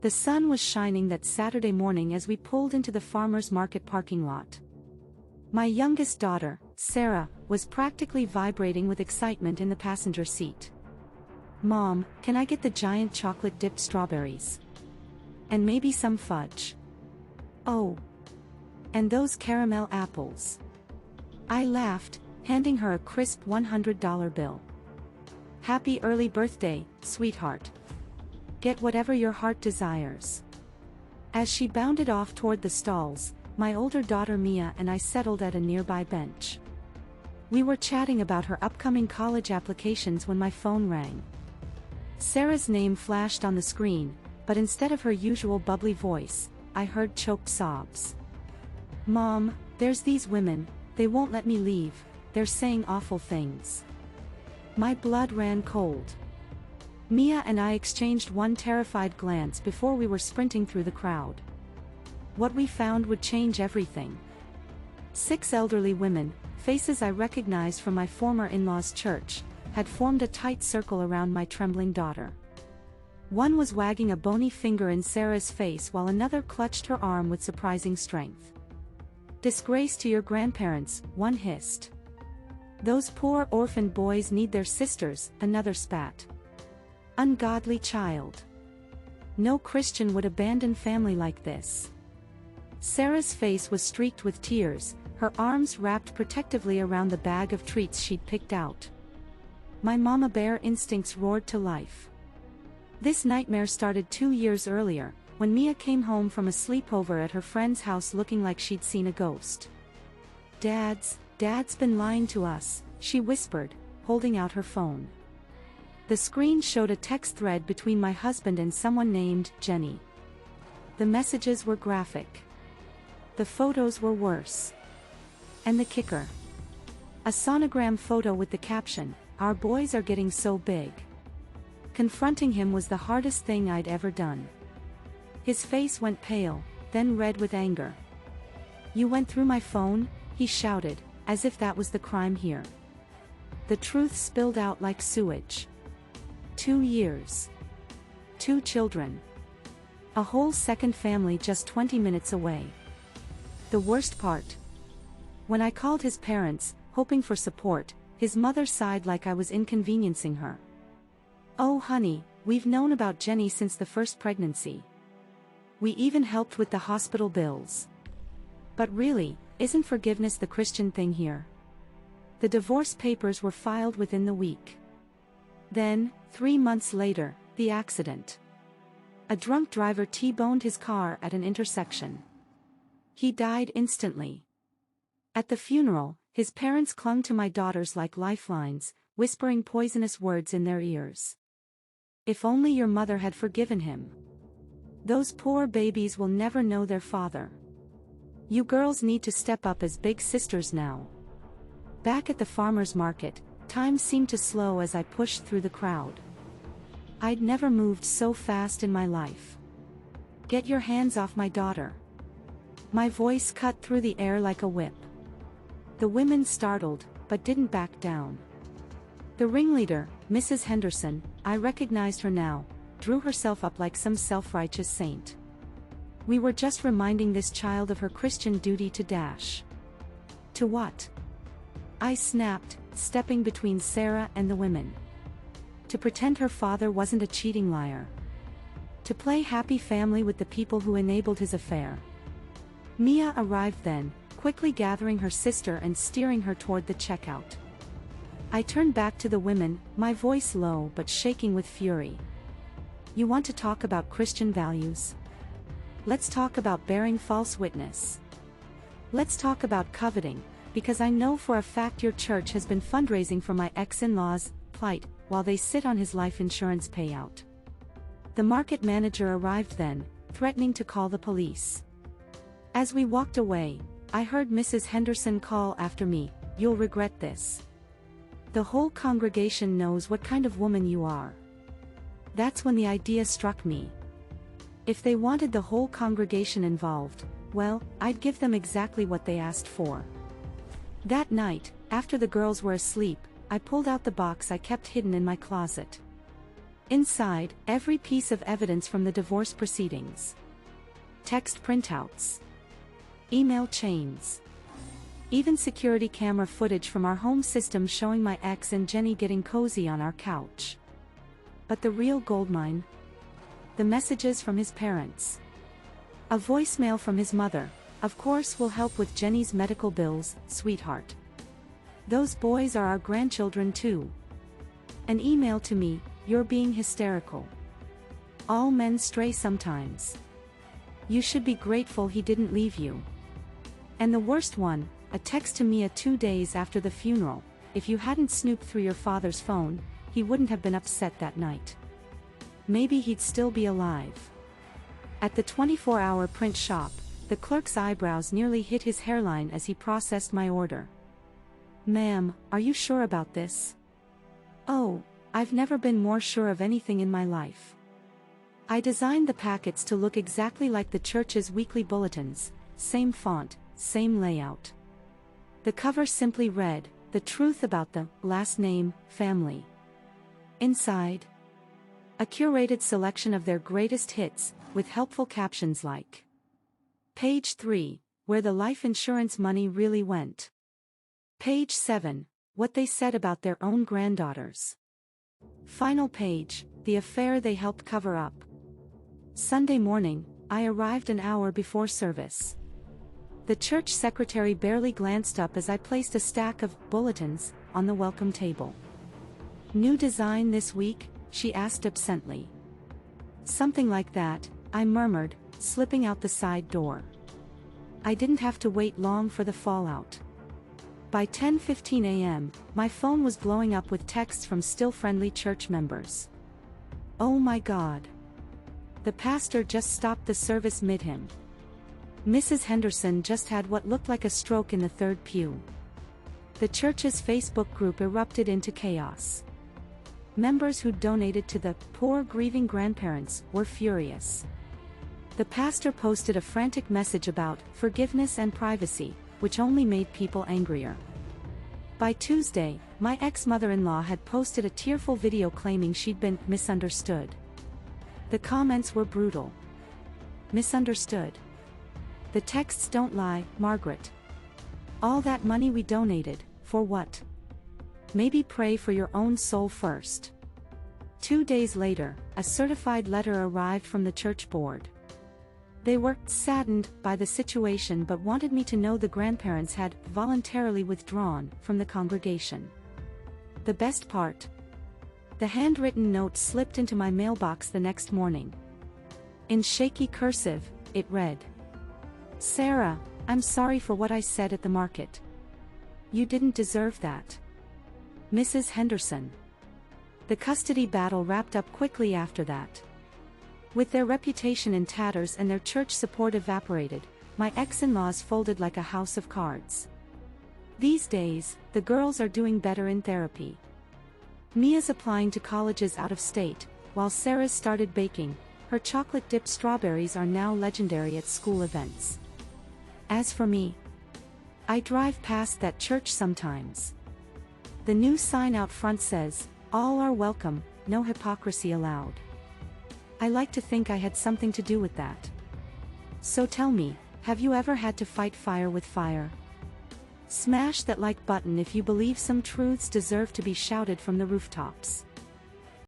The sun was shining that Saturday morning as we pulled into the farmer's market parking lot. My youngest daughter, Sarah, was practically vibrating with excitement in the passenger seat. "Mom, can I get the giant chocolate-dipped strawberries? And maybe some fudge? Oh. And those caramel apples." I laughed, handing her a crisp $100 bill. "Happy early birthday, sweetheart. Get whatever your heart desires." As she bounded off toward the stalls, my older daughter Mia and I settled at a nearby bench. We were chatting about her upcoming college applications when my phone rang. Sarah's name flashed on the screen, but instead of her usual bubbly voice, I heard choked sobs. "Mom, there's these women, they won't let me leave, they're saying awful things." My blood ran cold. Mia and I exchanged one terrified glance before we were sprinting through the crowd. What we found would change everything. 6 elderly women, faces I recognized from my former in-laws' church, had formed a tight circle around my trembling daughter. One was wagging a bony finger in Sarah's face while another clutched her arm with surprising strength. "Disgrace to your grandparents," one hissed. "Those poor orphaned boys need their sisters," another spat. "Ungodly child. No Christian would abandon family like this." Sarah's face was streaked with tears, her arms wrapped protectively around the bag of treats she'd picked out. My mama bear instincts roared to life. This nightmare started 2 years earlier, when Mia came home from a sleepover at her friend's house looking like she'd seen a ghost. Dad's been lying to us," she whispered, holding out her phone. The screen showed a text thread between my husband and someone named Jenny. The messages were graphic. The photos were worse. And the kicker. A sonogram photo with the caption, "Our boys are getting so big." Confronting him was the hardest thing I'd ever done. His face went pale, then red with anger. "You went through my phone?" he shouted, as if that was the crime here. The truth spilled out like sewage. 2 years. 2 children. A whole second family just 20 minutes away. The worst part. When I called his parents, hoping for support, his mother sighed like I was inconveniencing her. "Oh honey, we've known about Jenny since the first pregnancy. We even helped with the hospital bills. But really, isn't forgiveness the Christian thing here?" The divorce papers were filed within the week. Then, 3 months later, the accident. A drunk driver T-boned his car at an intersection. He died instantly. At the funeral, his parents clung to my daughters like lifelines, whispering poisonous words in their ears. "If only your mother had forgiven him. Those poor babies will never know their father. You girls need to step up as big sisters now." Back at the farmer's market, time seemed to slow as I pushed through the crowd. I'd never moved so fast in my life. "Get your hands off my daughter." My voice cut through the air like a whip. The women startled, but didn't back down. The ringleader, Mrs. Henderson, I recognized her now, drew herself up like some self-righteous saint. "We were just reminding this child of her Christian duty to dash." "To what?" I snapped, stepping between Sarah and the women. "To pretend her father wasn't a cheating liar. To play happy family with the people who enabled his affair." Mia arrived then, quickly gathering her sister and steering her toward the checkout. I turned back to the women, my voice low but shaking with fury. "You want to talk about Christian values? Let's talk about bearing false witness. Let's talk about coveting, because I know for a fact your church has been fundraising for my ex-in-law's plight while they sit on his life insurance payout." The market manager arrived then, threatening to call the police. As we walked away, I heard Mrs. Henderson call after me, "You'll regret this. The whole congregation knows what kind of woman you are." That's when the idea struck me. If they wanted the whole congregation involved, well, I'd give them exactly what they asked for. That night, after the girls were asleep, I pulled out the box I kept hidden in my closet. Inside, every piece of evidence from the divorce proceedings. Text printouts. Email chains. Even security camera footage from our home system showing my ex and Jenny getting cozy on our couch. But the real goldmine? The messages from his parents. A voicemail from his mother, "Of course we'll help with Jenny's medical bills, sweetheart. Those boys are our grandchildren too." An email to me, "You're being hysterical. All men stray sometimes. You should be grateful he didn't leave you." And the worst one, a text to Mia 2 days after the funeral, "If you hadn't snooped through your father's phone, he wouldn't have been upset that night. Maybe he'd still be alive." At the 24-hour print shop, the clerk's eyebrows nearly hit his hairline as he processed my order. "Ma'am, are you sure about this?" "Oh, I've never been more sure of anything in my life. I designed the packets to look exactly like the church's weekly bulletins, same font, same layout. The cover simply read, 'The truth about the last name, family.' Inside, a curated selection of their greatest hits, with helpful captions like, 'Page 3, where the life insurance money really went. Page 7, what they said about their own granddaughters. Final page, the affair they helped cover up.' Sunday morning, I arrived an hour before service. The church secretary barely glanced up as I placed a stack of bulletins on the welcome table. 'New design this week?' she asked absently. 'Something like that,' I murmured, slipping out the side door. I didn't have to wait long for the fallout. By 10:15 a.m., my phone was blowing up with texts from still friendly church members. "Oh my God. The pastor just stopped the service mid-hymn. Mrs. Henderson just had what looked like a stroke in the third pew." The church's Facebook group erupted into chaos. Members who donated to the poor grieving grandparents were furious. The pastor posted a frantic message about forgiveness and privacy, which only made people angrier. By Tuesday, my ex-mother-in-law had posted a tearful video claiming she'd been misunderstood. The comments were brutal. "Misunderstood? The texts don't lie, Margaret. All that money we donated, for what? Maybe pray for your own soul first." 2 days later, a certified letter arrived from the church board. They were saddened by the situation but wanted me to know the grandparents had voluntarily withdrawn from the congregation. The best part? The handwritten note slipped into my mailbox the next morning. In shaky cursive, it read, "Sarah, I'm sorry for what I said at the market. You didn't deserve that. Mrs. Henderson." The custody battle wrapped up quickly after that. With their reputation in tatters and their church support evaporated, my ex-in-laws folded like a house of cards. These days, the girls are doing better in therapy. Mia's applying to colleges out of state, while Sarah's started baking. Her chocolate-dipped strawberries are now legendary at school events. As for me, I drive past that church sometimes. The new sign out front says, "All are welcome, no hypocrisy allowed." I like to think I had something to do with that. So tell me, have you ever had to fight fire with fire? Smash that like button if you believe some truths deserve to be shouted from the rooftops.